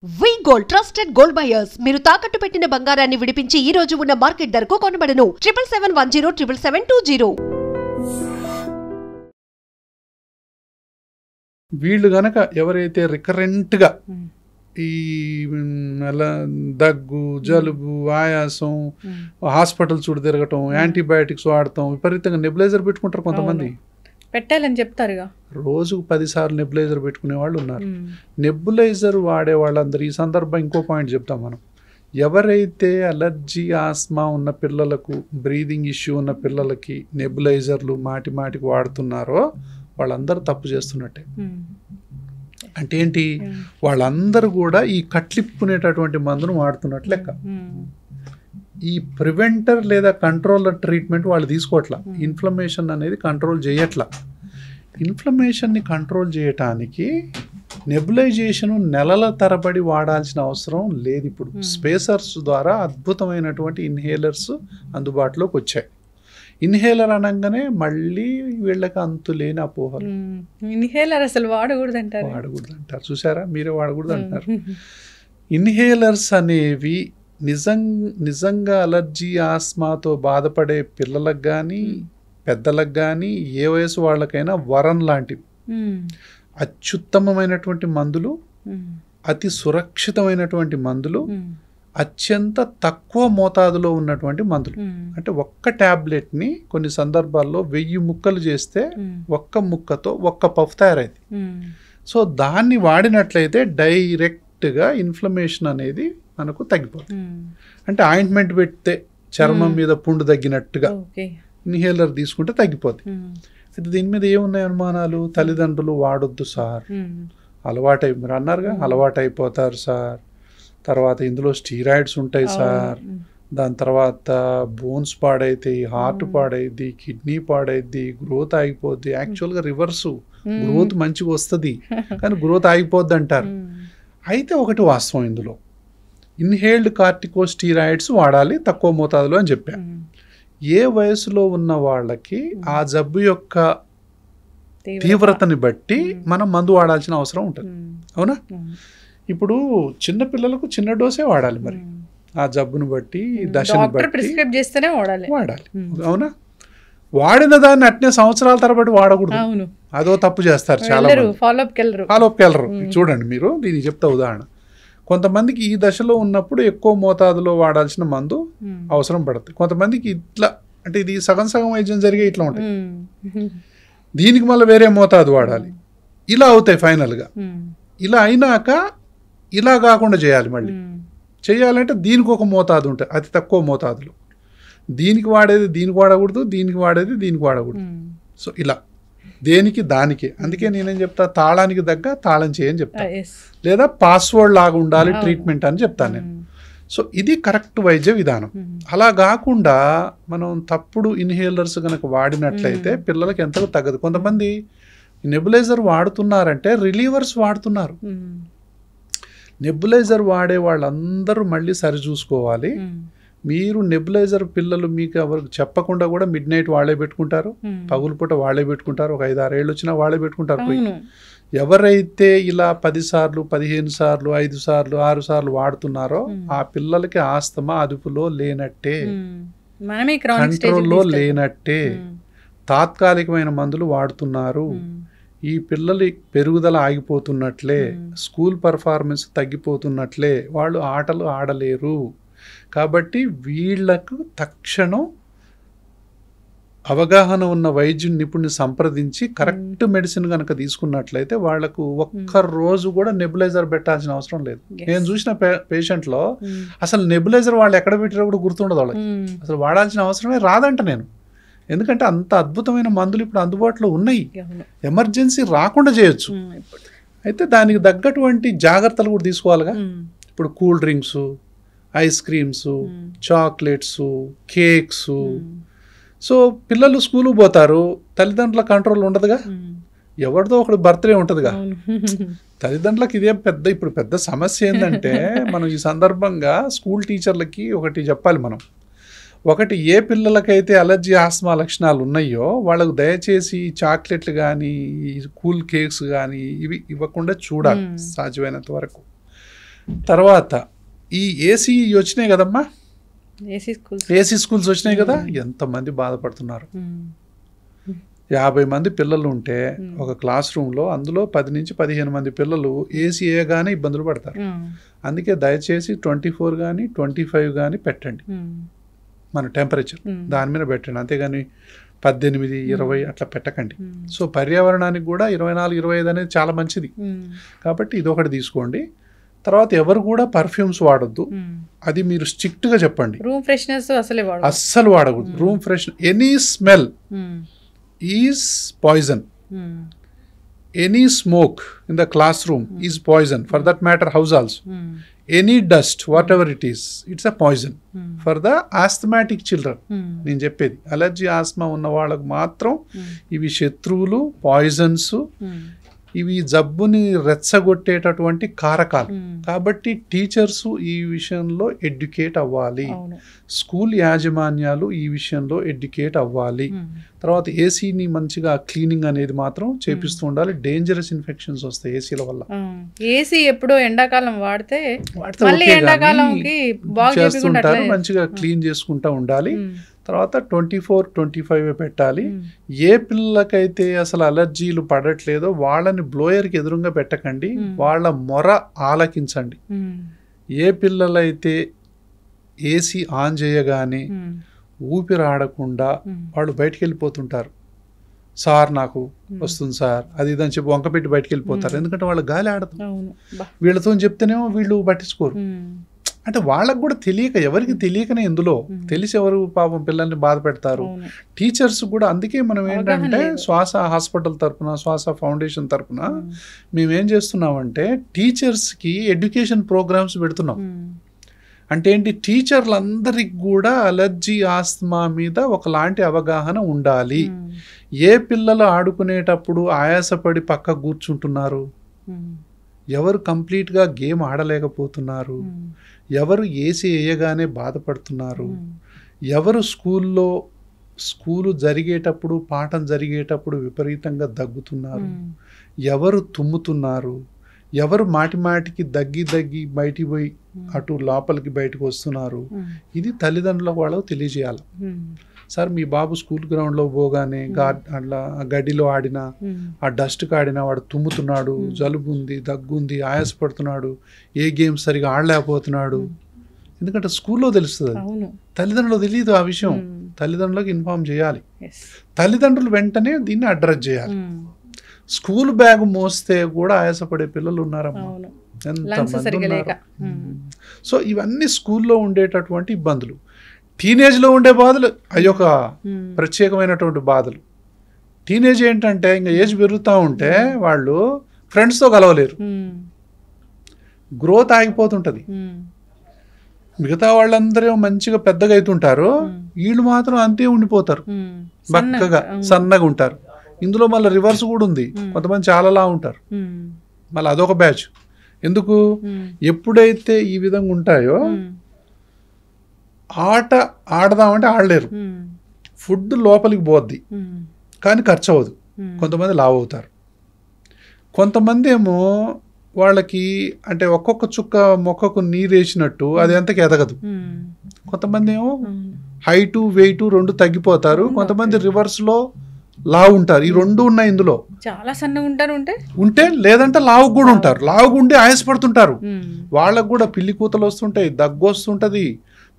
వి gold trusted gold buyers మీరు తాకట్టు పెట్టిన బంగారాన్ని విడిపించి ఈ రోజు ఉన్న మార్కెట్ ధరకు కొనబడను 7771077720. వీళ్ళు గనక ఎవరైతే రికరెంట్గా ఈ దగ్గు జలుబు ఆయాసం హాస్పిటల్ చుట్టూ తిరగటం యాంటీబయాటిక్స్ వాడటం విపరీతంగా నెబులైజర్ పెట్టుకుంటారు కొంతమంది. పెట్టాలని చెప్తారుగా, రోజుకు 10 సార్లు నెబులైజర్ పెట్టుకునే వాళ్ళు ఉన్నారు. నెబులైజర్ వాడే వాళ్ళందరూ ఈ సందర్భం ఇంకో పాయింట్ చెప్తాం మనం. ఎవరైతే అలర్జీ ఆస్మా ఉన్న పిల్లలకు బ్రీదింగ్ ఇష్యూ ఉన్న పిల్లలకి నెబులైజర్లు మాటికి వాడుతున్నారో వాళ్ళందరూ తప్పు చేస్తున్నట్టే. అంటే ఏంటి, వాళ్ళందరూ కూడా ఈ కట్లిప్పుకునేటటువంటి మందును వాడుతున్నట్లు లెక్క. ఈ ప్రివెంటర్ లేదా కంట్రోలర్ ట్రీట్మెంట్ వాళ్ళు తీసుకోవట్లా. ఇన్ఫ్లమేషన్ అనేది కంట్రోల్ చేయట్లా. ఇన్ఫ్లమేషన్ని కంట్రోల్ చేయటానికి నెబులైజేషన్ నెలల తరబడి వాడాల్సిన అవసరం లేదు. ఇప్పుడు స్పేసర్స్ ద్వారా అద్భుతమైనటువంటి ఇన్హేలర్స్ అందుబాటులోకి వచ్చాయి. ఇన్హేలర్ అనగానే మళ్ళీ వీళ్ళకి అంతులేని అపోహలు. ఇన్హేలర్ అసలు వాడకూడదు అంటారు. చూసారా, మీరే వాడకూడదు అంటారు. ఇన్హేలర్స్ అనేవి నిజంగా అలర్జీ ఆస్మాతో బాధపడే పిల్లలకు కానీ పెద్దలకు కానీ ఏ వయసు వాళ్ళకైనా వరం లాంటివి. అత్యుత్తమమైనటువంటి మందులు, అతి సురక్షితమైనటువంటి మందులు, అత్యంత తక్కువ మోతాదులో ఉన్నటువంటి మందులు. అంటే ఒక్క ట్యాబ్లెట్ని కొన్ని సందర్భాల్లో 1000 ముక్కలు చేస్తే ఒక్క ముక్కతో ఒక్క పఫ్ తయారైంది. సో దాన్ని వాడినట్లయితే డైరెక్ట్గా ఇన్ఫ్లమేషన్ అనేది మనకు తగ్గిపోతుంది. అంటే ఆయింట్మెంట్ పెడితే చర్మం మీద పుండు తగ్గినట్టుగా ఇన్హేలర్ తీసుకుంటే తగ్గిపోతుంది. అయితే దీని మీద ఏమున్నాయి అనుమానాలు? తల్లిదండ్రులు వాడొద్దు సార్, మీరు అన్నారుగా, అలవాటు అయిపోతారు సార్, తర్వాత ఇందులో స్టీరాయిడ్స్ ఉంటాయి సార్, దాని తర్వాత బోన్స్ పాడైతాయి, హార్ట్ పాడైద్ది, కిడ్నీ పాడైద్ది, గ్రోత్ ఆగిపోద్ది. యాక్చువల్గా రివర్సు, గ్రోత్ మంచిగా వస్తుంది కానీ గ్రోత్ ఆగిపోద్ది అంటారు. అయితే ఒకటి వాస్తవం, ఇందులో ఇన్హేల్డ్ కార్టికోస్టీరాయిడ్స్ వాడాలి తక్కువ మోతాదులో అని చెప్పాను. ఏ వయసులో ఉన్న వాళ్ళకి ఆ జబ్బు యొక్క తీవ్రతని బట్టి మనం మందు వాడాల్సిన అవసరం ఉంటుంది. అవునా? ఇప్పుడు చిన్న పిల్లలకు చిన్న డోసే వాడాలి, మరి ఆ జబ్బును బట్టి దశను బట్టి వాడాలి. అవునా? వాడిన దాన్ని అట్నే సంవత్సరాల తరబడి వాడకూడదు. అదో తప్పు చేస్తారు చాలా మంది, ఫాలోఅప్కి వెళ్ళరు. చూడండి, మీరు దీనికి చెప్తా ఉదాహరణ. కొంతమందికి ఈ దశలో ఉన్నప్పుడు ఎక్కువ మోతాదులో వాడాల్సిన మందు అవసరం పడుతుంది. కొంతమందికి ఇట్లా, అంటే ఇది సగం వైద్యం జరిగే ఇట్లా ఉంటుంది, దీనికి మళ్ళీ వేరే మోతాదు వాడాలి. ఇలా అవుతాయి ఫైనల్గా. ఇలా అయినాక ఇలా కాకుండా చేయాలి. మళ్ళీ చేయాలంటే దీనికి ఒక మోతాదు ఉంటుంది, అతి తక్కువ మోతాదులో. దీనికి వాడేది దీనికి వాడకూడదు, దీనికి వాడేది దీనికి వాడకూడదు. సో ఇలా దేనికి దానికి. అందుకే నేనేం చెప్తా, తాళానికి దగ్గర తాళం చేయని చెప్తా, లేదా పాస్వర్డ్ లాగా ఉండాలి ట్రీట్మెంట్ అని చెప్తాను నేను. సో ఇది కరెక్ట్ వైద్య విధానం. అలా కాకుండా మనం తప్పుడు ఇన్హేలర్స్ కనుక వాడినట్లయితే పిల్లలకి ఎంతగా తగ్గదు. కొంతమంది నెబులైజర్ వాడుతున్నారంటే రిలీవర్స్ వాడుతున్నారు. నెబులైజర్ వాడే వాళ్ళందరూ మళ్ళీ సరి చూసుకోవాలి. మీరు నెబులైజర్ పిల్లలు మీకు ఎవరికి చెప్పకుండా కూడా మిడ్ నైట్ వాళ్ళే పెట్టుకుంటారు, పగులుపూట వాళ్ళే పెట్టుకుంటారు, ఒక 5-6 ఏళ్ళు వచ్చినా వాళ్ళే పెట్టుకుంటారు పోయి. ఎవరైతే ఇలా 10 సార్లు 15 సార్లు 5 సార్లు 6 సార్లు వాడుతున్నారో ఆ పిల్లలకి ఆస్తమా అదుపులో లేనట్టే, కంట్రోల్లో లేనట్టే. తాత్కాలికమైన మందులు వాడుతున్నారు. ఈ పిల్లలి పెరుగుదల ఆగిపోతున్నట్లే, స్కూల్ పర్ఫార్మెన్స్ తగ్గిపోతున్నట్లే, వాళ్ళు ఆటలు ఆడలేరు. కాబట్టి వీళ్లకు తక్షణం అవగాహన ఉన్న వైద్యుని నిపుణుని సంప్రదించి కరెక్ట్ మెడిసిన్ కనుక తీసుకున్నట్లయితే వాళ్లకు ఒక్కరోజు కూడా నెబులైజర్ పెట్టాల్సిన అవసరం లేదు. నేను చూసిన పేషెంట్లో అసలు నెబులైజర్ వాళ్ళు ఎక్కడ పెట్టారో కూడా గుర్తుండదు వాళ్ళకి, అసలు వాడాల్సిన అవసరమే రాదంట నేను. ఎందుకంటే అంత అద్భుతమైన మందులు ఇప్పుడు అందుబాటులో ఉన్నాయి, ఎమర్జెన్సీ రాకుండా చేయొచ్చు. అయితే దానికి తగ్గటువంటి జాగ్రత్తలు కూడా తీసుకోవాలిగా. ఇప్పుడు cool drinks, ice creams, chocolates, cakes. So పిల్లలు స్కూల్కి పోతారు, తల్లిదండ్రుల కంట్రోల్ ఉండదుగా, ఎవరిదో ఒకటి బర్త్డే ఉంటుందిగా. తల్లిదండ్రులకు ఇదే ఇప్పుడు పెద్ద సమస్య ఏంటంటే, మనం ఈ సందర్భంగా స్కూల్ టీచర్లకి ఒకటి చెప్పాలి మనం. ఒకటి, ఏ పిల్లలకైతే అలర్జీ ఆస్మా లక్షణాలు ఉన్నాయో వాళ్ళకు దయచేసి చాక్లెట్లు కానీ కూల్ కేక్స్ కానీ ఇవి ఇవ్వకుండా చూడాలి సాధ్యమైనంత వరకు. తర్వాత ఈ ఏసీ వచ్చినాయి కదమ్మా, ఏసీ స్కూల్స్ వచ్చినాయి కదా, ఎంతమంది బాధపడుతున్నారు. 50 మంది పిల్లలు ఉంటే ఒక క్లాస్ రూమ్లో అందులో 10 నుంచి 15 మంది పిల్లలు ఏసీ వేయగానే ఇబ్బందులు పడతారు. అందుకే దయచేసి 24 కానీ 25 కానీ పెట్టండి, మన టెంపరేచర్ దాని మీద పెట్టండి, అంతేగాని 18, 20 అట్లా పెట్టకండి. సో పర్యావరణానికి కూడా 24, 25 అనేది చాలా మంచిది. కాబట్టి ఇదొకటి తీసుకోండి. తర్వాత ఎవరు కూడా పర్ఫ్యూమ్స్ వాడొద్దు, అది మీరు స్ట్రిక్ట్గా చెప్పండి. రూమ్ ఫ్రెషనర్స్ అస్సలు వాడకూడదు. Room fresh, any smell is poison, any smoke in the class room is poison, for that matter house also. Any dust what ever it is, it's a poison for the asthmatic children. నేను చెప్పేది allergy Asma ఉన్న వాళ్ళకు మాత్రం ఇవి శత్రువులు, poisons, ఇవి జబ్బుని రెచ్చగొట్టేటటువంటి కారకాలు. కాబట్టి టీచర్స్ ఈ విషయంలో ఎడ్యుకేట్ అవ్వాలి, స్కూల్ యాజమాన్యాలు ఈ విషయంలో ఎడ్యుకేట్ అవ్వాలి. తర్వాత ఏసీని మంచిగా క్లీనింగ్ అనేది మాత్రం చేపిస్తూ ఉండాలి. డేంజరస్ ఇన్ఫెక్షన్స్ వస్తాయి ఏసీల వల్ల. ఏసీ ఎప్పుడో ఎండాకాలం వాడితే చేస్తుంటారు, మంచిగా క్లీన్ చేసుకుంటూ ఉండాలి. తర్వాత 24, 25 పెట్టాలి. ఏ పిల్లలకైతే అసలు అలర్జీలు పడట్లేదో వాళ్ళని బ్లోయర్కి ఎదురుగా పెట్టకండి, వాళ్ళ మొర ఆలకించండి. ఏ పిల్లలైతే ఏసీ ఆన్ చేయగానే ఊపిరాడకుండా వాళ్ళు బయటికి వెళ్ళిపోతుంటారు, సార్ నాకు వస్తుంది సార్ అది ఇదని చెప్పి వంకపెట్టి బయటికి వెళ్ళిపోతారు. ఎందుకంటే వాళ్ళ గాలి ఆడదు. వీళ్ళతో చెప్తేనేమో వీళ్ళు పట్టించుకోరు. అంటే వాళ్ళకు కూడా తెలియక, ఎవరికి తెలియకనే ఇందులో తెలిసి ఎవరు పాపం పిల్లల్ని బాధ పెడతారు. టీచర్స్ కూడా. అందుకే మనం ఏంటంటే శ్వాస హాస్పిటల్ తరఫున, శ్వాస ఫౌండేషన్ తరఫున మేమేం చేస్తున్నామంటే టీచర్స్కి ఎడ్యుకేషన్ ప్రోగ్రామ్స్ పెడుతున్నాం. అంటే ఏంటి, టీచర్లందరికి కూడా అలర్జీ ఆస్తమా మీద ఒకలాంటి అవగాహన ఉండాలి. ఏ పిల్లలు ఆడుకునేటప్పుడు ఆయాసపడి పక్క కూర్చుంటున్నారు, ఎవరు కంప్లీట్గా గేమ్ ఆడలేకపోతున్నారు, ఎవరు ఏసీ వేయగానే బాధపడుతున్నారు, ఎవరు స్కూలు జరిగేటప్పుడు, పాఠం జరిగేటప్పుడు విపరీతంగా దగ్గుతున్నారు, ఎవరు తుమ్ముతున్నారు, ఎవరు మాటికి దగ్గి బయటికి పోయి అటు లోపలికి బయటకు వస్తున్నారు. ఇది తల్లిదండ్రులకు వాళ్ళకు తెలియజేయాలి. సార్ మీ బాబు స్కూల్ గ్రౌండ్లో పోగానే అట్లా గడ్డిలో ఆడినా, ఆ డస్ట్కి ఆడినా వాడు తుమ్ముతున్నాడు, జలుబు ఉంది, దగ్గుంది, ఆయాసపడుతున్నాడు, ఏ గేమ్ సరిగా ఆడలేకపోతున్నాడు. ఎందుకంటే స్కూల్లో తెలుస్తుంది, తల్లిదండ్రులకు తెలియదు ఆ విషయం. తల్లిదండ్రులకు ఇన్ఫార్మ్ చేయాలి. తల్లిదండ్రులు వెంటనే దీన్ని అడ్రస్ చేయాలి. స్కూల్ బ్యాగ్ మోస్తే కూడా ఆయాసపడే పిల్లలు ఉన్నారమ్మా, ఎంతమంది ఉన్నారు. సో ఇవన్నీ స్కూల్లో ఉండేటటువంటి ఇబ్బందులు. టీనేజ్లో ఉండే బాధలు అయ్యొక ప్రత్యేకమైనటువంటి బాధలు. టీనేజ్ ఏంటంటే ఇంకా ఏజ్ పెరుగుతూ ఉంటే వాళ్ళు ఫ్రెండ్స్తో కలవలేరు, గ్రోత్ ఆగిపోతుంటుంది. మిగతా వాళ్ళందరూ మంచిగా పెద్దగా అవుతుంటారు, వీళ్ళు మాత్రం అంతే ఉండిపోతారు, బక్కగా సన్నగా ఉంటారు. ఇందులో మళ్ళీ రివర్స్ కూడా ఉంది, కొంతమంది చాలాలా ఉంటారు. మళ్ళీ అదొక బ్యాచ్. ఎందుకు, ఎప్పుడైతే ఈ విధంగా ఉంటాయో ఆట ఆడదామంటే ఆడలేరు, ఫుడ్ లోపలికి పోద్ది కానీ ఖర్చు అవ్వదు. కొంతమంది లావు అవుతారు, కొంతమంది ఏమో వాళ్ళకి అంటే ఒక్కొక్క చుక్క మొక్కకు నీరు వేసినట్టు అది ఎంతకి ఎదగదు. కొంతమంది ఏమో హైటు వెయిట్ రెండు తగ్గిపోతారు, కొంతమంది రివర్స్లో లావు ఉంటారు. ఈ రెండు ఉన్నాయి ఇందులో. చాలా సన్నగా ఉంటారు ఉంటే లేదంటే లావు కూడా ఉంటారు. లావుగా ఉండి ఆయాసపడుతుంటారు, వాళ్ళకు కూడా పిల్లి కూతలు వస్తుంటాయి, దగ్గు వస్తుంటుంది,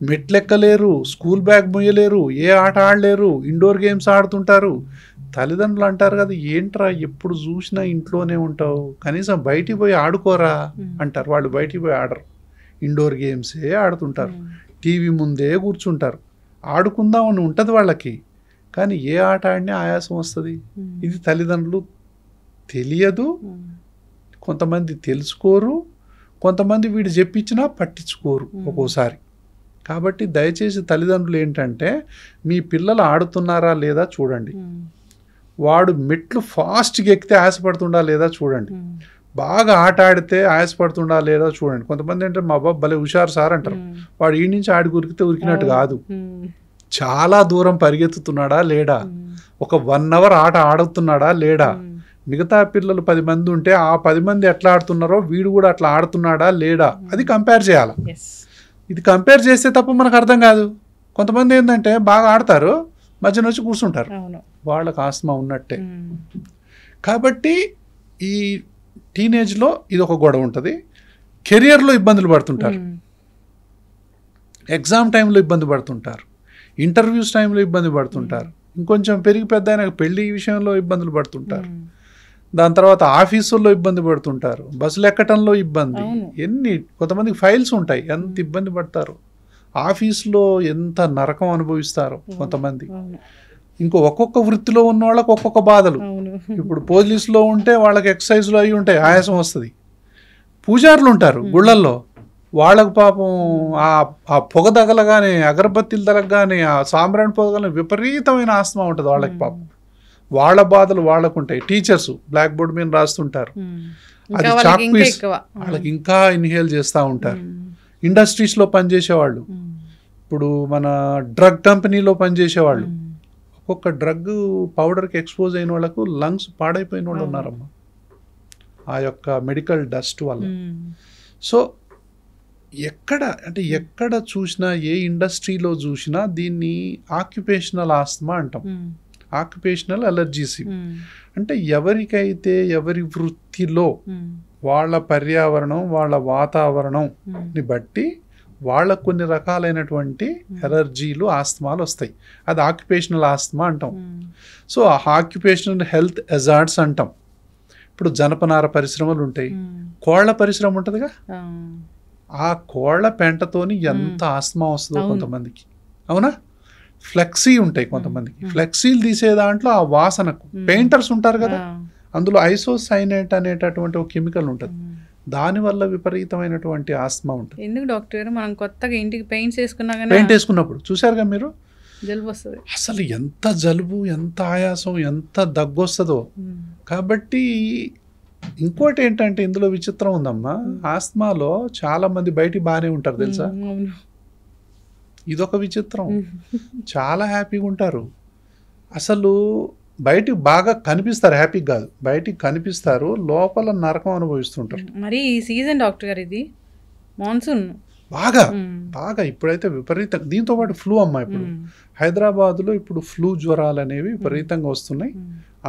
మెట్లెక్కలేరు, స్కూల్ బ్యాగ్ మొయ్యలేరు, ఏ ఆట ఆడలేరు, ఇండోర్ గేమ్స్ ఆడుతుంటారు. తల్లిదండ్రులు అంటారు కదా, ఏంట్రా ఎప్పుడు చూసినా ఇంట్లోనే ఉంటావు, కనీసం బయటికి పోయి ఆడుకోరా అంటారు. వాళ్ళు బయటికి పోయి ఆడరు, ఇండోర్ గేమ్సే ఆడుతుంటారు, టీవీ ముందే కూర్చుంటారు. ఆడుకుందామని ఉంటుంది వాళ్ళకి, కానీ ఏ ఆట ఆడినా ఆయాసం వస్తుంది. ఇది తల్లిదండ్రులు తెలియదు, కొంతమంది తెలుసుకోరు, కొంతమంది వీడు చెప్పించినా పట్టించుకోరు ఒక్కోసారి. కాబట్టి దయచేసి తల్లిదండ్రులు ఏంటంటే, మీ పిల్లలు ఆడుతున్నారా లేదా చూడండి, వాడు మెట్లు ఫాస్ట్గా ఎక్కితే ఆయాసపడుతుండా లేదా చూడండి, బాగా ఆట ఆడితే ఆయాసపడుతుండా లేదా చూడండి. కొంతమంది అంటే మా బాబు భలే హుషారు సార్ అంటారు, వాడు ఈ నుంచి ఆడి ఉరికితే ఉరికినట్టు కాదు, చాలా దూరం పరిగెత్తుతున్నాడా లేడా, ఒక 1 hour ఆట ఆడుతున్నాడా లేడా, మిగతా పిల్లలు 10 మంది ఉంటే ఆ 10 మంది ఎట్లా ఆడుతున్నారో వీడు కూడా అట్లా ఆడుతున్నాడా లేడా అది కంపేర్ చేయాలి. ఇది కంపేర్ చేస్తే తప్ప మనకు అర్థం కాదు. కొంతమంది ఏంటంటే బాగా ఆడతారు, మధ్యన వచ్చి కూర్చుంటారు, వాళ్ళకి ఆస్తమా ఉన్నట్టే. కాబట్టి ఈ టీనేజ్లో ఇది ఒక గొడవ ఉంటుంది. కెరియర్లో ఇబ్బందులు పడుతుంటారు, ఎగ్జామ్ టైంలో ఇబ్బంది పడుతుంటారు, ఇంటర్వ్యూస్ టైంలో ఇబ్బంది పడుతుంటారు, ఇంకొంచెం పెరిగి పెద్ద అయినా పెళ్లి విషయంలో ఇబ్బందులు పడుతుంటారు, దాని తర్వాత ఆఫీసుల్లో ఇబ్బంది పడుతుంటారు, బస్సులు ఎక్కటంలో ఇబ్బంది, ఎన్ని కొంతమందికి ఫైల్స్ ఉంటాయి, ఎంత ఇబ్బంది పడతారు, ఆఫీస్లో ఎంత నరకం అనుభవిస్తారు కొంతమంది. ఒక్కొక్క వృత్తిలో ఉన్న వాళ్ళకి ఒక్కొక్క బాధలు. ఇప్పుడు పోలీసులో ఉంటే వాళ్ళకి ఎక్సర్సైజ్లు అవి ఉంటాయి, ఆయాసం వస్తుంది. పూజారులు ఉంటారు గుళ్ళల్లో, వాళ్ళకు పాపం ఆ పొగ తగలగానే, అగరబత్తీలు తగలగానే, ఆ సాంబ్రాణి పొగలని విపరీతమైన ఆస్తమా ఉంటుంది వాళ్ళకి. పాపం వాళ్ళ బాధలు వాళ్ళకు ఉంటాయి. టీచర్స్ బ్లాక్ బోర్డ్ మీద రాస్తుంటారు, అది చాక్ పీస్ వాళ్ళకి ఇంకా ఇన్హేల్ చేస్తూ ఉంటారు. ఇండస్ట్రీస్లో పనిచేసేవాళ్ళు, ఇప్పుడు మన డ్రగ్ కంపెనీలో పనిచేసేవాళ్ళు, ఒక్కొక్క డ్రగ్ పౌడర్కి ఎక్స్పోజ్ అయిన వాళ్ళకు లంగ్స్ పాడైపోయిన వాళ్ళు ఉన్నారమ్మా ఆ యొక్క మెడికల్ డస్ట్ వల్ల. సో ఎక్కడ చూసినా, ఏ ఇండస్ట్రీలో చూసినా దీన్ని ఆక్యుపేషనల్ ఆస్తమా అంటాం, ఆక్యుపేషనల్ అలర్జీస్. అంటే ఎవరికైతే ఎవరి వృత్తిలో వాళ్ళ పర్యావరణం, వాళ్ళ వాతావరణంని బట్టి వాళ్ళకు కొన్ని రకాలైనటువంటి ఎలర్జీలు, ఆస్తమాలు వస్తాయి. అది ఆక్యుపేషనల్ ఆస్తమా అంటాం. సో ఆ ఆక్యుపేషనల్ హెల్త్ హెజార్డ్స్ అంటాం. ఇప్పుడు జనపనార పరిశ్రమలు ఉంటాయి, కోళ్ల పరిశ్రమ ఉంటుందిగా, ఆ కోళ్ల పెంటతోని ఎంత ఆస్తమా వస్తుందో కొంతమందికి, అవునా? ఫ్లెక్సీ ఉంటాయి కొంతమందికి, ఫ్లెక్సీలు తీసే దాంట్లో ఆ వాసనకు పెయింటర్స్ ఉంటారు కదా, అందులో ఐసోసైనేట్ అనేటటువంటి ఒక కెమికల్ ఉంటుంది, దానివల్ల విపరీతమైనటువంటి ఆస్తమా ఉంటుంది. ఎందుకు డాక్టర్ మనం కొత్తగా ఇంటికి పెయింట్ వేసుకున్నప్పుడు చూసారుగా మీరు, జలుబు వస్తుంది. అసలు ఎంత జలుబు, ఎంత ఆయాసం, ఎంత దగ్గు వస్తుందో. కాబట్టి ఇంకోటి ఏంటంటే ఇందులో విచిత్రం ఉందమ్మా, ఆస్తమాలో చాలా మంది బయటికి బాగానే ఉంటారు తెలుసా, ఇదొక విచిత్రం. చాలా హ్యాపీగా ఉంటారు, అసలు బయటికి బాగా కనిపిస్తారు, హ్యాపీ కాదు, బయటికి కనిపిస్తారు, లోపల నరకం అనుభవిస్తుంటారు. మరి ఈ సీజన్ డాక్టర్ గారు ఇది మాన్సూన్ బాగా ఇప్పుడైతే విపరీతం. దీంతో పాటు ఫ్లూ అమ్మా, ఇప్పుడు హైదరాబాద్లో ఇప్పుడు ఫ్లూ జ్వరాలు అనేవి విపరీతంగా వస్తున్నాయి.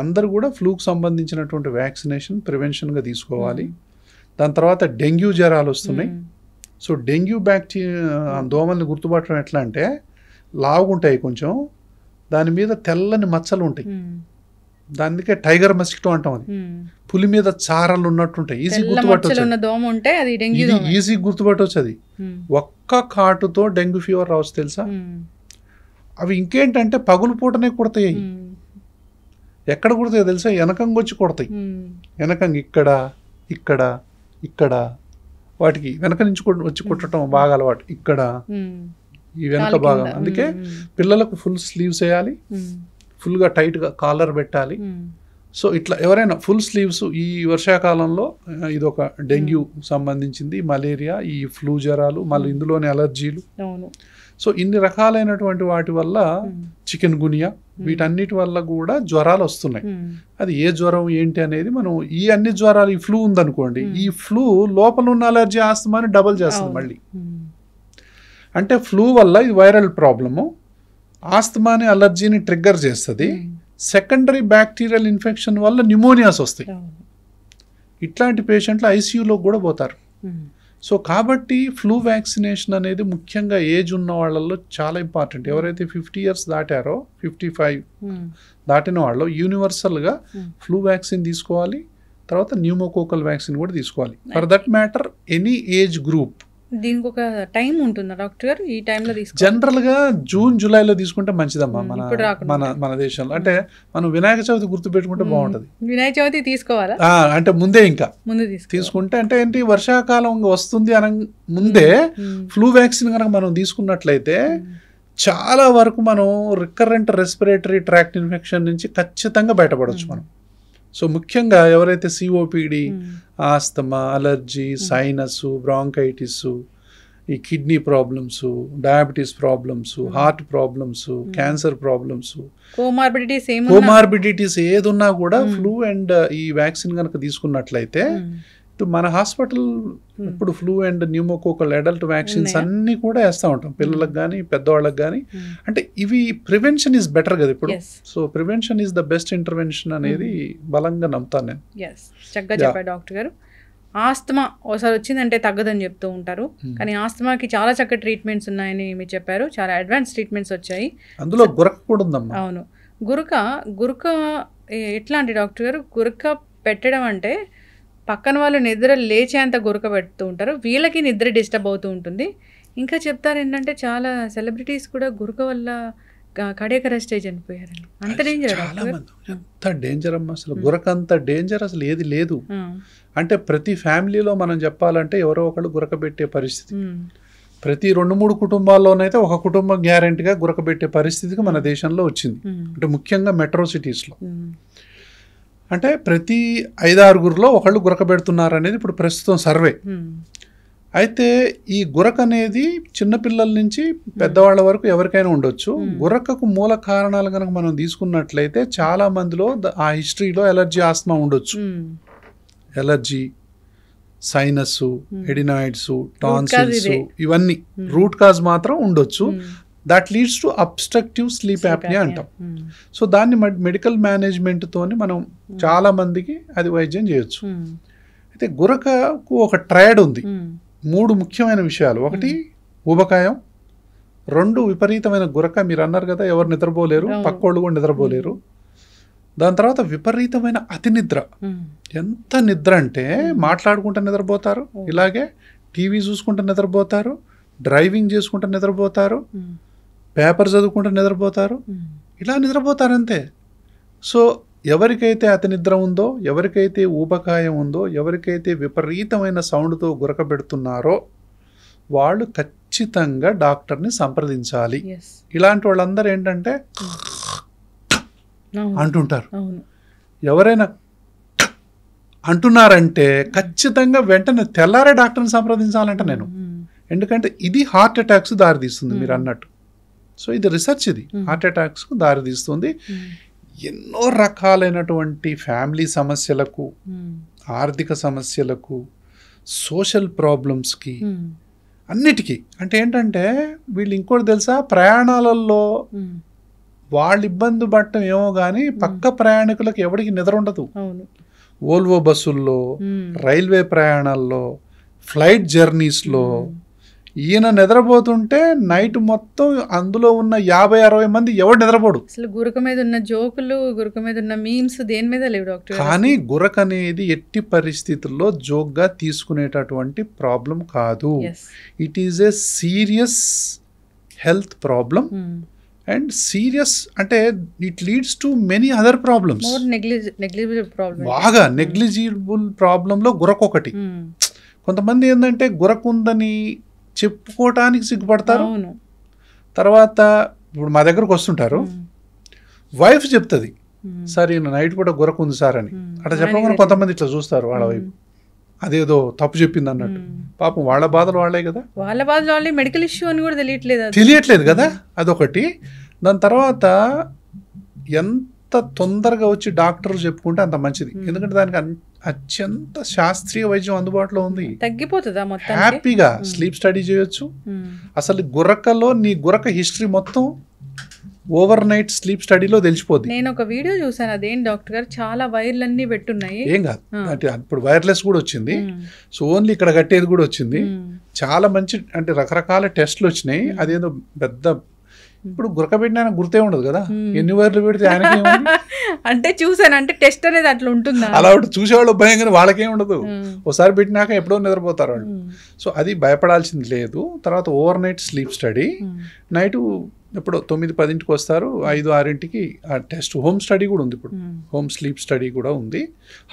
అందరూ కూడా ఫ్లూకి సంబంధించినటువంటి వ్యాక్సినేషన్ ప్రివెన్షన్గా తీసుకోవాలి. దాని తర్వాత డెంగ్యూ జ్వరాలు వస్తున్నాయి. సో డెంగ్యూ బ్యాక్టీరియా దోమల్ని గుర్తుపట్టడం ఎట్లా అంటే, లావుగుంటాయి కొంచెం, దాని మీద తెల్లని మచ్చలు ఉంటాయి, దానికే టైగర్ మస్కిటో అంటాం. అది పులి మీద చారలు ఉన్నట్టుంటాయి, ఈజీ గుర్తుపట్టవచ్చు, ఈజీ గుర్తుపట్టవచ్చు. అది ఒక్క కాటుతో డెంగ్యూ ఫీవర్ రావచ్చు తెలుసా. అవి ఇంకేంటంటే పగులు పూటనే కుడతాయి. ఎక్కడ కుడతాయో తెలుసా, వెనకంగా వచ్చి కుడతాయి. వెనకంగా ఇక్కడ ఇక్కడ ఇక్కడ, వాటికి వెనక నుంచి వచ్చి కుట్టడం బాగా అలవాటు, ఇక్కడ ఈ వెనక భాగం. అందుకే పిల్లలకు ఫుల్ స్లీవ్స్ వేయాలి, ఫుల్గా టైట్గా కాలర్ పెట్టాలి. సో ఇట్లా ఎవరైనా ఫుల్ స్లీవ్స్, ఈ వర్షాకాలంలో ఇదొక డెంగ్యూ సంబంధించింది, మలేరియా, ఈ ఫ్లూ జ్వరాలు, మళ్ళీ ఇందులోని అలర్జీలు. సో ఇన్ని రకాలైనటువంటి వాటి వల్ల, చికెన్ గునియా, వీటన్నిటి వల్ల కూడా జ్వరాలు వస్తున్నాయి. అది ఏ జ్వరం ఏంటి అనేది మనం, ఈ అన్ని జ్వరాలు, ఈ ఫ్లూ ఉందనుకోండి, ఈ ఫ్లూ లోపల ఉన్న అలర్జీ ఆస్తమాని డబల్ చేస్తుంది మళ్ళీ. అంటే ఫ్లూ వల్ల ఇది వైరల్ ప్రాబ్లము, ఆస్తమాని అలర్జీని ట్రిగ్గర్ చేస్తుంది. సెకండరీ బ్యాక్టీరియల్ ఇన్ఫెక్షన్ వల్ల న్యూమోనియాస్ వస్తాయి. ఇట్లాంటి పేషెంట్లు ఐసీయూలో కూడా పోతారు. సో కాబట్టి ఫ్లూ వ్యాక్సినేషన్ అనేది ముఖ్యంగా ఏజ్ ఉన్న వాళ్ళల్లో చాలా ఇంపార్టెంట్. ఎవరైతే 50 years దాటారో, 55 దాటిన వాళ్ళు యూనివర్సల్గా ఫ్లూ వ్యాక్సిన్ తీసుకోవాలి. తర్వాత న్యూమోకోకల్ వ్యాక్సిన్ కూడా తీసుకోవాలి. For that matter any age group. దీనికి ఒక టైం ఉంటుందా డాక్టర్? ఈ టైంలో తీసుకోవాలి. జనరల్గా జూన్ జూలైలో తీసుకుంటే మంచిదమ్మా మన దేశంలో. అంటే మనం వినాయక చవితి గుర్తు పెట్టుకుంటే బాగుంటుంది. వినాయక చవితి తీసుకోవాలా అంటే ముందే, ఇంకా తీసుకుంటే అంటే ఏంటి, వర్షాకాలం వస్తుంది అన ముందే ఫ్లూ వ్యాక్సిన్ కనుక మనం తీసుకున్నట్లయితే చాలా వరకు మనం రికరెంట్ రెస్పిరేటరీ ట్రాక్ట్ ఇన్ఫెక్షన్ నుంచి ఖచ్చితంగా బయటపడవచ్చు మనం. సో ముఖ్యంగా ఎవరైతే COPD, asthma, allergy, sinus, bronchitis, ఈ kidney problems, diabetes problems, heart problems, cancer problems, comorbidities ఏదున్నా కూడా ఫ్లూ అండ్ ఈ వ్యాక్సిన్ కనుక తీసుకున్నట్లయితే మన హాస్పిటల్ ఇప్పుడు flu and pneumococcal adult vaccines అన్ని కూడా వేస్తూ ఉంటాం పిల్లలకు కానీ పెద్దవాళ్ళకి కానీ. అంటే ఇవి ప్రివెన్షన్ ఈజ్ బెటర్ కదా ఇప్పుడు. So prevention is the best intervention అనేది బలంగా నమ్ముతాను నేను. చక్కగా చెప్పారు డాక్టర్ గారు. ఆస్తమా ఒకసారి వచ్చిందంటే తగ్గదని చెప్తూ ఉంటారు, కానీ ఆస్తమాకి చాలా చక్కటి ట్రీట్మెంట్స్ ఉన్నాయని మీరు చెప్పారు. చాలా అడ్వాన్స్ ట్రీట్మెంట్స్ వచ్చాయి, అందులో గురక కూడా ఉందమ్మా. అవును, గురక ఎట్లాంటి డాక్టర్ గారు? గురక పెట్టడం అంటే పక్కన వాళ్ళు నిద్ర లేచేంత గురక పెడుతూ ఉంటారు, వీళ్ళకి నిద్ర డిస్టర్బ్ అవుతూ ఉంటుంది. ఇంకా చెప్తారు ఏంటంటే చాలా సెలబ్రిటీస్ కూడా గురక వల్ల కార్డియాక్ అరెస్ట్ అయ్యి చనిపోయారని. అంత డేంజర్? ఎంత డేంజర్ అమ్మా అసలు. గురక అంత డేంజర్ అసలు ఏది లేదు. అంటే ప్రతి ఫ్యామిలీలో మనం చెప్పాలంటే ఎవరో ఒకళ్ళు గురక పెట్టే పరిస్థితి. ప్రతి 2-3 కుటుంబాల్లోనైతే ఒక కుటుంబం గ్యారెంటీగా గురక పెట్టే పరిస్థితికి మన దేశంలో వచ్చింది. అంటే ముఖ్యంగా మెట్రో సిటీస్లో అంటే ప్రతి 5-6 ఒకళ్ళు గురక పెడుతున్నారు అనేది ఇప్పుడు ప్రస్తుతం సర్వే. అయితే ఈ గురక అనేది చిన్నపిల్లల నుంచి పెద్దవాళ్ళ వరకు ఎవరికైనా ఉండొచ్చు. గురకకు మూల కారణాలు కనుక మనం తీసుకున్నట్లయితే చాలా మందిలో ఆ హిస్టరీలో ఎలర్జీ, ఆస్తమా ఉండొచ్చు. ఎలర్జీ, సైనస్, ఎడినాయిడ్స్, టాన్సిల్స్, ఇవన్నీ రూట్ కాజ్ మాత్రం ఉండొచ్చు. That leads to obstructive sleep apnoea అంటాం. సో దాన్ని మెడికల్ మేనేజ్మెంట్తోని మనం చాలా మందికి అది వైద్యం చేయొచ్చు. అయితే గురకకు ఒక ట్రయడ్ ఉంది. 3 ముఖ్యమైన విషయాలు. 1 ఊబకాయం, 2 విపరీతమైన గురక. మీరు అన్నారు కదా ఎవరు నిద్రపోలేరు, పక్కోళ్ళు కూడా నిద్రపోలేరు. దాని తర్వాత విపరీతమైన అతి నిద్ర. ఎంత నిద్ర అంటే మాట్లాడుకుంటూ నిద్రపోతారు, ఇలాగే టీవీ చూసుకుంటూ నిద్రపోతారు, డ్రైవింగ్ చేసుకుంటూ నిద్రపోతారు, పేపర్ చదువుకుంటూ నిద్రపోతారు, ఇలా నిద్రపోతారు అంతే. సో ఎవరికైతే అతి నిద్ర ఉందో, ఎవరికైతే ఊబకాయం ఉందో, ఎవరికైతే విపరీతమైన సౌండ్తో గురక పెడుతున్నారో వాళ్ళు ఖచ్చితంగా డాక్టర్ని సంప్రదించాలి. ఇలాంటి వాళ్ళందరూ ఏంటంటే అంటుంటారు. ఎవరైనా అంటున్నారంటే ఖచ్చితంగా వెంటనే తెల్లారే డాక్టర్ని సంప్రదించాలంట నేను. ఎందుకంటే ఇది హార్ట్ అటాక్స్ దారితీస్తుంది మీరు అన్నట్టు. సో ఇది రీసెర్చ్, ఇది హార్ట్ అటాక్స్కు దారితీస్తుంది. ఎన్నో రకాలైనటువంటి ఫ్యామిలీ సమస్యలకు, ఆర్థిక సమస్యలకు, సోషల్ ప్రాబ్లమ్స్కి, అన్నిటికీ. అంటే ఏంటంటే వీళ్ళు ఇంకోటి తెలుసా, ప్రయాణాలలో వాళ్ళు ఇబ్బంది పడటం ఏమో కానీ పక్క ప్రయాణికులకు ఎవరికి నిద్ర ఉండదు. వోల్వో బస్సుల్లో, రైల్వే ప్రయాణాల్లో, ఫ్లైట్ జర్నీస్లో ఈయన నిద్రపోతుంటే నైట్ మొత్తం అందులో ఉన్న 50-60 మంది ఎవరు నిద్రపోడు. అసలు గురక మీద ఉన్న జోకులు, గురక మీద ఉన్న మీమ్స్ దేని మీద లేవు డాక్టర్. కానీ గురక అనేది ఎట్టి పరిస్థితుల్లో జోక్గా తీసుకునేటటువంటి ప్రాబ్లం కాదు. It is a serious health problem. And serious అంటే it leads to many other problems. బాగా నెగ్లిజిబుల్ ప్రాబ్లంలో గురక ఒకటి. కొంతమంది ఏంటంటే గురక ఉందని చెప్పుకోవటానికి సిగ్గుపడతారు. తర్వాత ఇప్పుడు మా దగ్గరకు వస్తుంటారు, వైఫ్ చెప్తుంది సార్ ఈయన నైట్ పూట గురక ఉంది సార్ అని. అట్లా చెప్పకుండా కొంతమంది ఇట్లా చూస్తారు వాళ్ళ వైపు, అదేదో తప్పు చెప్పింది అన్నట్టు. పాపం వాళ్ళ బాధలు వాళ్ళే కదా, వాళ్ళ బాధలు వాళ్ళే. మెడికల్ ఇష్యూ అని కూడా తెలియట్లేదు కదా, అదొకటి. దాని తర్వాత ఎంత తొందరగా వచ్చి డాక్టర్ చెప్పుకుంటే అంత మంచిది. ఎందుకంటే దానికి అత్యంత శాస్త్రీయ వైద్యం అందుబాటులో ఉంది. తగ్గిపోతుందా మొత్తం? హ్యాపీగా స్లీప్ స్టడీ చేయొచ్చు. అసలు గురకలో నీ గురక హిస్టరీ మొత్తం ఓవర్ నైట్ స్లీప్ స్టడీలో తెలిసిపోద్ది. నేను ఒక వీడియో చూసాను, అదేం డాక్టర్ గారు చాలా వైర్లన్నీ పెట్టున్నాయి. ఏం కాదు, అంటే ఇప్పుడు వైర్లెస్ కూడా వచ్చింది. సో ఓన్లీ ఇక్కడ కట్టేది కూడా వచ్చింది. చాలా మంచి అంటే రకరకాల టెస్ట్లు వచ్చినాయి. అదేదో పెద్ద ఇప్పుడు గురక పెట్టిన గుర్తే ఉండదు కదా, ఎన్ని వైర్లు పెడితే ఆయనకి అంటే చూసాను. అంటే టెస్ట్ అనేది అట్లా ఉంటుందా? అలా చూసేవాళ్ళు భయం, కానీ వాళ్ళకేం ఉండదు. ఒకసారి పెట్టినాక ఎప్పుడో నిద్రపోతారు వాళ్ళు. సో అది భయపడాల్సింది లేదు. తర్వాత over night sleep study, night ఇప్పుడు 9-10 వస్తారు, 5-6 ఆ టెస్ట్. హోమ్ స్టడీ కూడా ఉంది ఇప్పుడు, హోమ్ స్లీప్ స్టడీ కూడా ఉంది.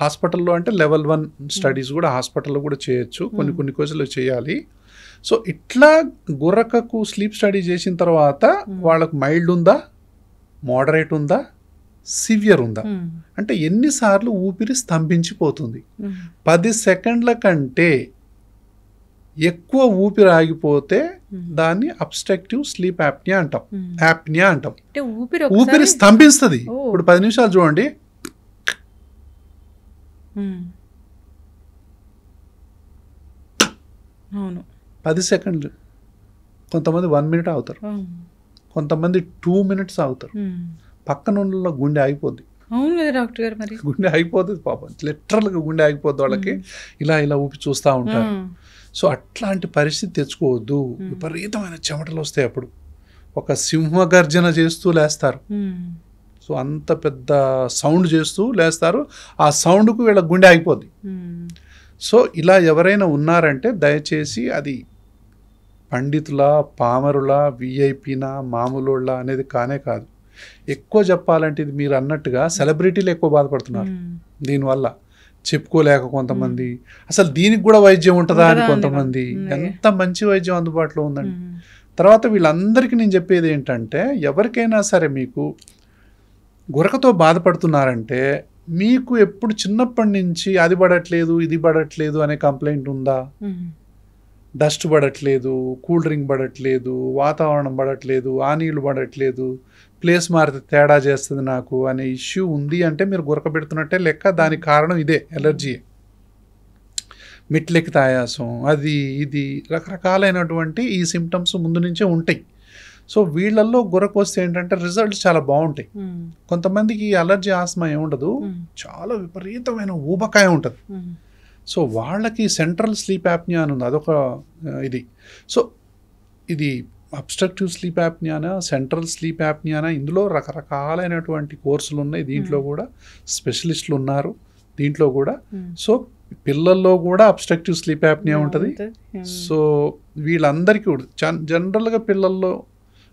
హాస్పిటల్లో అంటే లెవెల్ 1 స్టడీస్ కూడా హాస్పిటల్లో కూడా చేయొచ్చు, కొన్ని కేసులు చేయాలి. సో ఇట్లా గురకకు స్లీప్ స్టడీ చేసిన తర్వాత వాళ్ళకు మైల్డ్ ఉందా, మోడరేట్ ఉందా, సివియర్ ఉందా, అంటే ఎన్నిసార్లు ఊపిరి స్తంభించిపోతుంది. 10 సెకండ్ల కంటే ఎక్కువ ఊపిరి ఆగిపోతే దాన్ని అబ్స్ట్రక్టివ్ స్లీప్ యాప్నియా అంటాం. యాప్నియా అంటాం. ఊపిరి స్తంభిస్తుంది. ఇప్పుడు 10 నిమిషాలు చూడండి, అవును 10 సెకండ్లు. కొంతమంది 1 మినిట్ అవుతారు, కొంతమంది 2 మినిట్స్ అవుతారు. పక్కన ఉన్న గుండె ఆగిపోద్ది. అవును కదా డాక్టర్ గారు, మరి గుండె ఆగిపోతుంది పాపం, లిటరల్గా గుండె ఆగిపోద్ది వాళ్ళకి. ఇలా ఇలా ఊపి చూస్తూ ఉంటారు. సో అట్లాంటి పరిస్థితి తెచ్చుకోవద్దు. విపరీతమైన చెమటలు వస్తాయి. అప్పుడు ఒక సింహగర్జన చేస్తూ లేస్తారు. సో అంత పెద్ద సౌండ్ చేస్తూ లేస్తారు. ఆ సౌండ్కు వీళ్ళ గుండె ఆగిపోద్ది. సో ఇలా ఎవరైనా ఉన్నారంటే దయచేసి అది పండితుల, పామరుల, విఐపినా, మామూలుళ్ళ అనేది కానే కాదు. ఎక్కువ చెప్పాలంటే ఇది మీరు అన్నట్టుగా సెలబ్రిటీలు ఎక్కువ బాధపడుతున్నారు దీనివల్ల. చెప్పుకోలేక కొంతమంది, అసలు దీనికి కూడా వైద్యం ఉంటుందా అని కొంతమంది. ఎంత మంచి వైద్యం అందుబాటులో ఉందండి. తర్వాత వీళ్ళందరికీ నేను చెప్పేది ఏంటంటే, ఎవరికైనా సరే మీకు గురకతో బాధపడుతున్నారంటే, మీకు ఎప్పుడు చిన్నప్పటి నుంచి అది పడట్లేదు ఇది పడట్లేదు అనే కంప్లైంట్ ఉందా? డస్ట్ పడట్లేదు, కూల్ డ్రింక్ పడట్లేదు, వాతావరణం పడట్లేదు, ఆ నీళ్లు పడట్లేదు, ప్లేస్ మారితే తేడా చేస్తుంది నాకు అనే ఇష్యూ ఉంది అంటే మీరు గురక పెడుతున్నట్టే లెక్క. దానికి కారణం ఇదే, ఎలర్జీ. మిట్లెక్కితే ఆయాసం, అది ఇది రకరకాలైనటువంటి ఈ సిమ్టమ్స్ ముందు నుంచే ఉంటాయి. సో వీళ్ళల్లో గురక వస్తే ఏంటంటే రిజల్ట్స్ చాలా బాగుంటాయి. కొంతమందికి అలర్జీ, ఆస్మా ఏముండదు, చాలా విపరీతమైన ఊబకాయ ఉంటుంది. సో వాళ్ళకి సెంట్రల్ స్లీప్ యాప్నియా అని ఉంది, అదొక ఇది. సో ఇది అబ్స్ట్రక్టివ్ స్లీప్ యాప్నియానా, సెంట్రల్ స్లీప్ యాప్నియానా, ఇందులో రకరకాలైనటువంటి కోర్సులు ఉన్నాయి. దీంట్లో కూడా స్పెషలిస్టులు ఉన్నారు దీంట్లో కూడా. సో పిల్లల్లో కూడా అబ్స్ట్రక్టివ్ స్లీప్ యాప్నియా ఉంటుంది. సో వీళ్ళందరికీ కూడా జనరల్గా పిల్లల్లో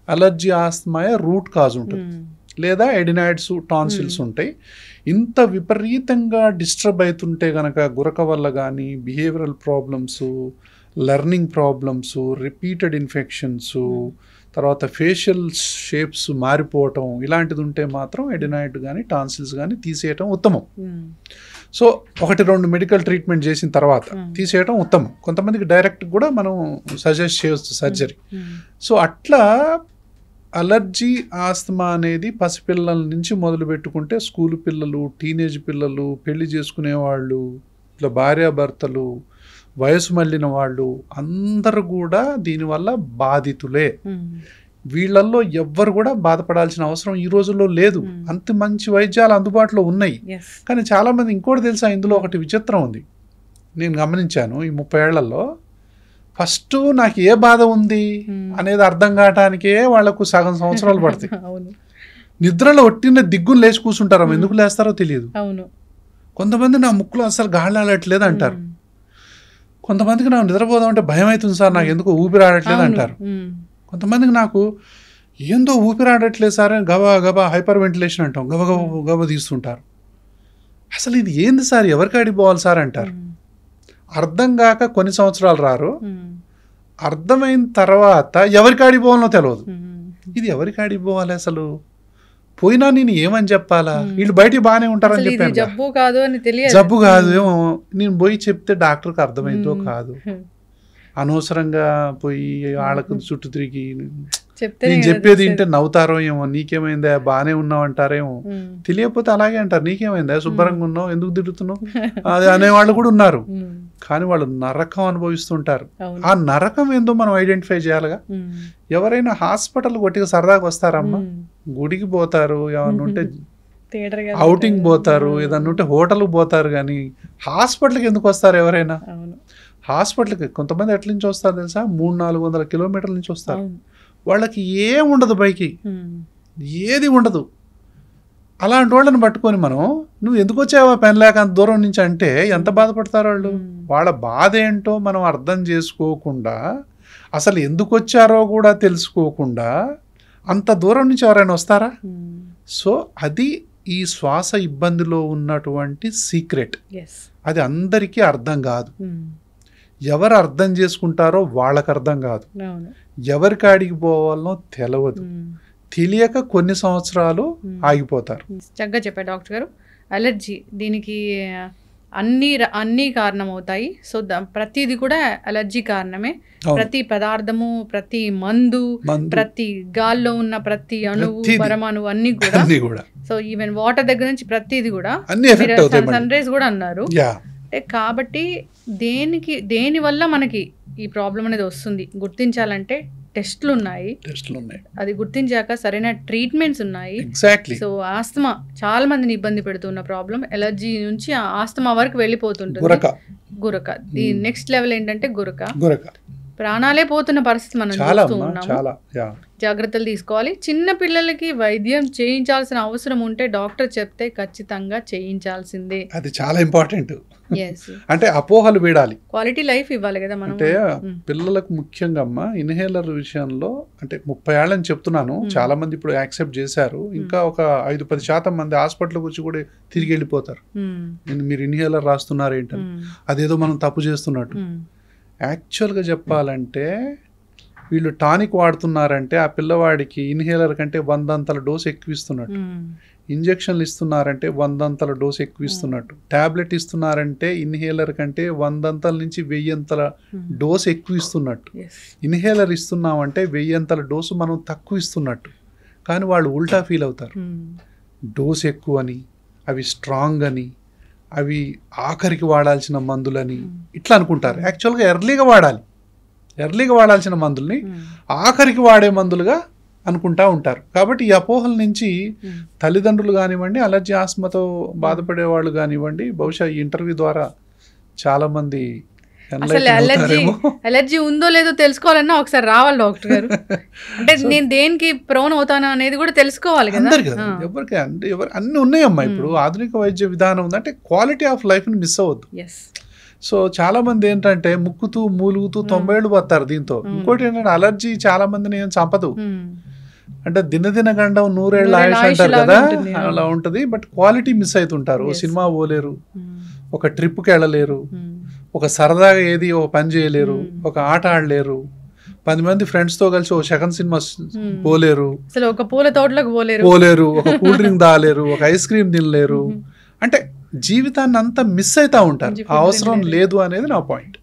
అలర్జీ, ఆస్మాయ రూట్ కాజ్ ఉంటుంది, లేదా ఎడినాయిడ్స్, టాన్సిల్స్ ఉంటాయి. ఇంత విపరీతంగా డిస్టర్బ్ అవుతుంటే కనుక గురక వల్ల కానీ behavioural problems, learning problems, repeated infections, తర్వాత ఫేషియల్ షేప్స్ మారిపోవటం, ఇలాంటిది ఉంటే మాత్రం ఎడినాయిడ్ కానీ టాన్సిల్స్ కానీ తీసేయటం ఉత్తమం. సో 1-2 మెడికల్ ట్రీట్మెంట్ చేసిన తర్వాత తీసేయటం ఉత్తమం. కొంతమందికి డైరెక్ట్ కూడా మనం సజెస్ట్ చేయవచ్చు సర్జరీ. సో అట్లా అలర్జీ, ఆస్తమా అనేది పసిపిల్లల నుంచి మొదలు పెట్టుకుంటే స్కూల్ పిల్లలు, టీనేజ్ పిల్లలు, పెళ్లి చేసుకునే వాళ్ళు, ఇట్లా భార్యాభర్తలు, వయసు మళ్ళిన వాళ్ళు అందరూ కూడా దీనివల్ల బాధితులే. వీళ్ళల్లో ఎవ్వరు కూడా బాధపడాల్సిన అవసరం ఈ రోజుల్లో లేదు. అంత మంచి వైద్యాలు అందుబాటులో ఉన్నాయి. కానీ చాలామంది ఇంకోటి తెలుసా, ఇందులో ఒకటి విచిత్రం ఉంది, నేను గమనించాను ఈ 30 ఏళ్లలో. ఫస్ట్ నాకు ఏ బాధ ఉంది అనేది అర్థం కావటానికే వాళ్లకు సగం సంవత్సరాలు పడతాయి. నిద్రలో ఒట్టిన దిగ్గులు లేచి కూర్చుంటారు, ఎందుకు లేస్తారో తెలియదు. కొంతమంది నా ముక్కులో అసలు గాలి ఆడట్లేదు అంటారు, కొంతమందికి నాకు నిద్రపోదామంటే భయం అవుతుంది సార్, నాకు ఎందుకు ఊపిరి ఆడట్లేదు అంటారు. కొంతమందికి నాకు ఏందో ఊపిరి ఆడట్లేదు సార్ అని గబా గబా హైపర్ వెంటిలేషన్ అంటాం, గబ గబ గబ తీస్తుంటారు. అసలు ఇది ఏంది సార్, ఎవరికి ఆడిపోవాలి సార్ అంటారు. అర్థం కాక కొన్ని సంవత్సరాలు రారు, అర్థమైన తర్వాత ఎవరికి ఆడిపోవాలో తెలియదు. ఇది ఎవరికి ఆడిపోవాలి అసలు, పోయినా నేను ఏమని చెప్పాలా, వీళ్ళు బయటికి బాగానే ఉంటారని చెప్పాను, జబ్బు కాదు అని తెలియదు, జబ్బు కాదు ఏమో, నేను పోయి చెప్తే డాక్టర్కి అర్థమైందో కాదు, అనవసరంగా పోయి వాళ్ళకు చుట్టూ తిరిగి నేను చెప్పేది వింటే నవ్వుతారో ఏమో, నీకేమైందా బాగానే ఉన్నావు అంటారేమో, తెలియకపోతే అలాగే అంటారు, నీకేమైందా శుభ్రంగా ఉన్నావు ఎందుకు తిరుగుతున్నావు అది అనేవాళ్ళు కూడా ఉన్నారు. కానీ వాళ్ళు నరకం అనుభవిస్తుంటారు. ఆ నరకం ఏందో మనం ఐడెంటిఫై చేయాలిగా. ఎవరైనా హాస్పిటల్ కొట్టిగా సరదాగా వస్తారమ్మా, గుడికి పోతారు, ఏమన్నా ఉంటే అవుటింగ్ పోతారు, ఏదన్నా ఉంటే హోటల్కి పోతారు, కానీ హాస్పిటల్కి ఎందుకు వస్తారు ఎవరైనా? హాస్పిటల్కి కొంతమంది ఎట్ల నుంచి వస్తారు తెలుసా, 300-400 కిలోమీటర్ల నుంచి వస్తారు. వాళ్ళకి ఏం ఉండదు, పైకి ఏది ఉండదు. అలాంటి వాళ్ళని పట్టుకొని మనం నువ్వు ఎందుకు వచ్చావా పెన్ లేక అంత దూరం నుంచి అంటే ఎంత బాధపడతారు వాళ్ళు. వాళ్ళ బాధ ఏంటో మనం అర్థం చేసుకోకుండా, అసలు ఎందుకు వచ్చారో కూడా తెలుసుకోకుండా అంత దూరం నుంచి ఎవరైనా వస్తారా? సో అది ఈ శ్వాస ఇబ్బందిలో ఉన్నటువంటి సీక్రెట్. అది అందరికీ అర్థం కాదు. ఎవరు అర్థం చేసుకుంటారో వాళ్ళకి అర్థం కాదు, ఎవరికి ఆడికి పోవాలనో తెలియదు, తెలియక కొన్ని సంవత్సరాలు ఆగిపోతారు. చక్కగా చెప్పారు డాక్టర్ గారు. అలర్జీ, దీనికి అన్నీ కారణమవుతాయి. సో ప్రతిది కూడా అలర్జీ కారణమే. ప్రతి పదార్థము, ప్రతి మందు, ప్రతి గాల్లో ఉన్న ప్రతి అణువు, పరమాణువు అన్ని కూడా. సో ఈవెన్ వాటర్ దగ్గర నుంచి ప్రతిది కూడా, సన్ రైజ్ కూడా అన్నారు. కాబట్టి దేని వల్ల మనకి ఈ ప్రాబ్లం అనేది వస్తుంది గుర్తించాలంటే టెస్ట్లు ఉన్నాయి. అది గుర్తించాక సరైన ట్రీట్మెంట్స్ ఉన్నాయి. సో ఆస్తమా చాలా మందిని ఇబ్బంది పెడుతున్న ప్రాబ్లం. ఎలర్జీ నుంచి ఆస్తమా వరకు వెళ్ళిపోతుంటుంది. గురక ఈ నెక్స్ట్ లెవెల్ ఏంటంటే గురక. ప్రాణాలే పోతున్న పరిస్థితి మనం చూస్తూ ఉన్నాము. జాగ్రత్తలు తీసుకోవాలి. చిన్న పిల్లలకి వైద్యం చేయించాల్సిన అవసరం ఉంటే డాక్టర్ చెప్తే ఖచ్చితంగా చేయించాల్సిందే. అది చాలా ఇంపార్టెంట్. అంటే అపోహలు వీడాలి, క్వాలిటీ లైఫ్ ఇవ్వాలి కదా మనం. అంటే పిల్లలకు ముఖ్యంగా అమ్మా ఇన్హేలర్ విషయంలో అంటే 30 ఏళ్ళని చెప్తున్నాను, చాలా మంది ఇప్పుడు యాక్సెప్ట్ చేశారు. ఇంకా ఒక 5-10% మంది హాస్పిటల్కి వచ్చి కూడా తిరిగి వెళ్ళిపోతారు. మీరు ఇన్హేలర్ రాస్తున్నారు ఏంటని, అదేదో మనం తప్పు చేస్తున్నట్టు. యాక్చువల్గా చెప్పాలంటే వీళ్ళు టానిక్ వాడుతున్నారంటే ఆ పిల్లవాడికి ఇన్హేలర్ కంటే 100 అంతల డోసు ఎక్కువ ఇస్తున్నట్టు. ఇంజక్షన్లు ఇస్తున్నారంటే 100 అంతల డోసు ఎక్కువ ఇస్తున్నట్టు. ట్యాబ్లెట్ ఇస్తున్నారంటే ఇన్హేలర్ కంటే 100 అంతల నుంచి 1000 అంతల డోసు ఎక్కువ ఇస్తున్నట్టు. ఇన్హేలర్ ఇస్తున్నామంటే 1000 అంతల డోసు మనం తక్కువ ఇస్తున్నట్టు. కానీ వాళ్ళు ఉల్టా ఫీల్ అవుతారు. డోసు ఎక్కువ అని, అవి స్ట్రాంగ్ అని, అవి ఆఖరికి వాడాల్సిన మందులని ఇట్లా అనుకుంటారు. యాక్చువల్గా ఎర్లీగా వాడాల్సిన మందుల్ని ఆఖరికి వాడే మందులుగా అనుకుంటా ఉంటారు. కాబట్టి ఈ అపోహల నుంచి తల్లిదండ్రులు కానివ్వండి, అలర్జీ ఆస్మాతో బాధపడే వాళ్ళు కానివ్వండి, బహుశా ఈ ఇంటర్వ్యూ ద్వారా చాలా మంది అలర్జీ ఉందో లేదో తెలుసుకోవాలన్నా ఒకసారి రావాలి డాక్టర్ గారు. అంటే నేను దేనికి ప్రోన్ అవుతాను అనేది కూడా తెలుసుకోవాలి కదా. ఎవరికి అంటే అన్ని ఉన్నాయమ్మా. ఇప్పుడు ఆధునిక వైద్య విధానం ఉందంటే క్వాలిటీ ఆఫ్ లైఫ్ ని మిస్ అవ్వద్దు. సో చాలా మంది ఏంటంటే ముక్కుతూ మూలుగుతూ 90 ఏళ్ళు పోతారు దీంతో. ఇంకోటి ఏంటంటే అలర్జీ చాలా మందిని ఏం చంపదు. అంటే దినదిన గండం 100 ఏళ్ళ ఆయుష్ అంటారు కదా, అలా ఉంటుంది. బట్ క్వాలిటీ మిస్ అవుతుంటారు. సినిమా పోలేరు, ఒక ట్రిప్కి వెళ్ళలేరు, ఒక సరదాగా ఏది ఒక పని చేయలేరు, ఒక ఆట ఆడలేరు, 10 మంది ఫ్రెండ్స్తో కలిసి ఒక సెకండ్ సినిమా పోలేరు, ఒక పూల తోటలకు పోలేరు, ఒక కూల్ డ్రింక్ తాగలేరు, ఒక ఐస్ క్రీమ్ తినలేరు. అంటే జీవితాన్ని అంతా మిస్ అవుతా ఉంటారు. అవసరం లేదు అనేది నా పాయింట్.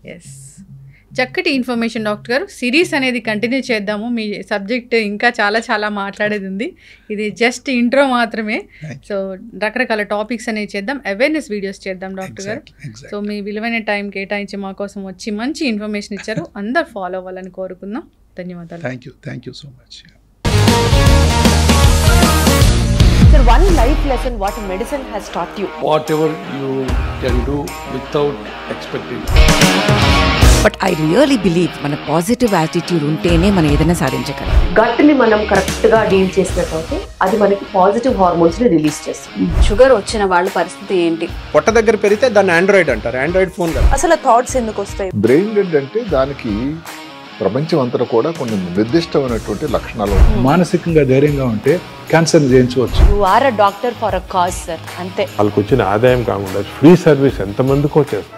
చక్కటి ఇన్ఫర్మేషన్ డాక్టర్ గారు. సిరీస్ అనేది కంటిన్యూ చేద్దాము. మీ సబ్జెక్ట్ ఇంకా చాలా మాట్లాడేది ఉంది. ఇది జస్ట్ ఇంట్రో మాత్రమే. సో రకరకాల టాపిక్స్ అనేవి చేద్దాం, అవేర్నెస్ వీడియోస్ చేద్దాం డాక్టర్ గారు. సో మీ విలువైన టైం కేటాయించి మా కోసం వచ్చి మంచి ఇన్ఫర్మేషన్ ఇచ్చారు. అందరు ఫాలో అవ్వాలని కోరుకుందాం. ధన్యవాదాలు. Thank you so much. Sir, one life lesson what medicine has taught you. Whatever you can do without expecting. But I really believe మన పాజిటివ్ యాటిట్యూడ్ ఉంటేనే మనం ఏదైనా సాధించగలం. గట్ ని మనం కరెక్ట్ గా డీల్ చేసినట్లయితే అది మనకి పాజిటివ్ హార్మోన్స్ ని రిలీజ్ చేస్తుంది. షుగర్ వచ్చిన వాళ్ళ పరిస్థితి ఏంటి? పొట్ట దగ్గర పెరిగితే దాన్ని ఆండ్రాయిడ్ అంటారు. ఆండ్రాయిడ్ ఫోన్ కదా. అసలు థాట్స్ ఎందుకు వస్తాయి? బ్రెయిన్ డెడ్ అంటే దానికి ప్రపంచం అంతా కూడా కొన్ని నిర్దిష్టమైనటువంటి లక్షణాలు. మానసికంగా ధైర్యంగా ఉంటే క్యాన్సర్ జయించవచ్చు. You are a doctor for a cause sir, అంతే. వాళ్ళకి వచ్చిన ఆదాయం కాకుండా ఫ్రీ సర్వీస్ ఎంతమందికో చేస్తారు.